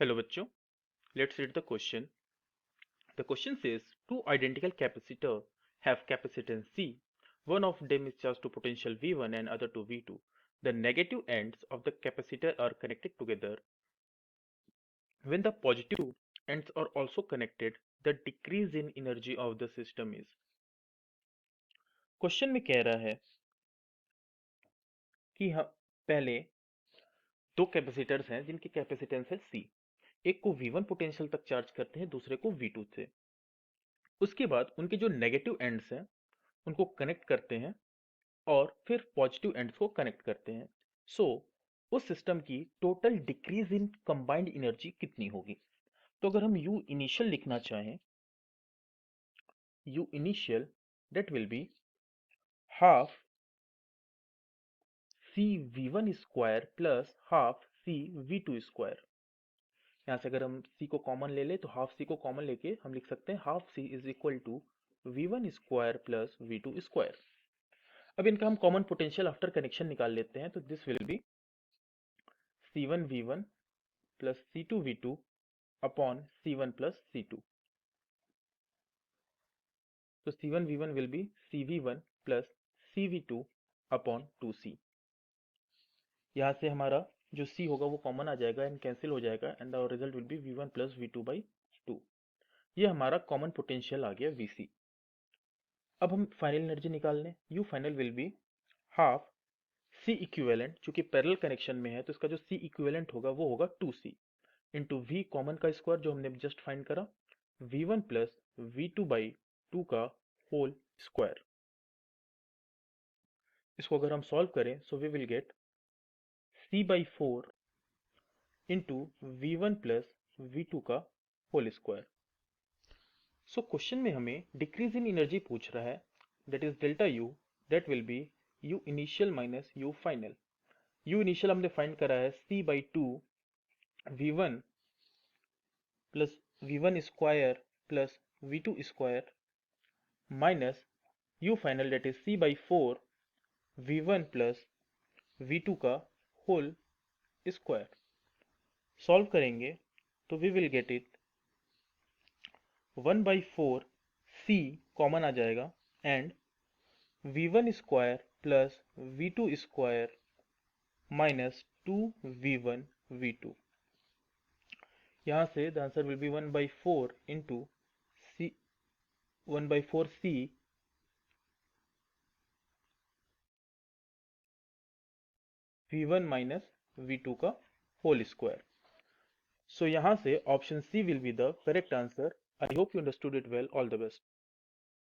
Hello बच्चों, let's read the question. The question says two identical capacitors have capacitance C. One of them is charged to potential V1 and other to V2. The negative ends of the capacitor are connected together. When the positive ends are also connected, the decrease in energy of the system is. Question में कह रहा है कि हम पहले दो capacitors हैं जिनकी कैपेसिटेंस है C. एक को V1 पोटेंशियल तक चार्ज करते हैं, दूसरे को V2 से. उसके बाद उनके जो नेगेटिव एंड्स हैं उनको कनेक्ट करते हैं और फिर पॉजिटिव एंड्स को कनेक्ट करते हैं. सो उस सिस्टम की total decrease in combined energy कितनी होगी. तो अगर हम यू इनिशियल लिखना चाहें, U initial that will be half C V one square plus half C V two square. यहाँ से अगर हम सी को कॉमन ले ले तो हाफ सी को कॉमन लेके हम लिख सकते हैं half C is equal to V one square plus V two square. अब इनका हम कॉमन पोटेंशियल आफ्टर कनेक्शन निकाल लेते हैं. तो this will be C1 V1 plus C2 V2 upon C1 plus C2. So C1 V1 will be CV1 plus CV2 upon 2C. यहाँ से हमारा जो C होगा वो कॉमन आ जाएगा एंड कैंसिल हो जाएगा and the result will be V1 plus V2 by 2. ये हमारा कॉमन पोटेंशियल आ गया VC. अब हम फाइनल एनर्जी निकाल लें. U final will be half C equivalent, चूंकि पैरेलल कनेक्शन में है तो इसका जो C इक्विवेलेंट होगा वो होगा 2C इंटू V कॉमन का स्क्वायर जो हमने जस्ट फाइंड करा, V1 प्लस V2 बाई 2 का होल स्क्वायर. इसको अगर हम सॉल्व करें so we will get C by 4 into V1 plus V2 का होल स्क्वायर. सो क्वेश्चन में हमें डिक्रीज इन एनर्जी पूछ रहा है, that is delta U, that will be U initial minus U final. U initial हमने find करा है C by 2 V1 plus V1 square plus V2 square minus U final that is C by 4 V1 plus V2 का whole square. Solve करेंगे तो we will get it 1 by 4 C common आ जाएगा and V1 square plus V2 square minus 2V1 V2. यहाँ से the answer will be 1 by 4 into C 1 by 4 C V1 minus V2 का whole square. So यहाँ से option C will be the correct answer. I hope you understood it well. All the best.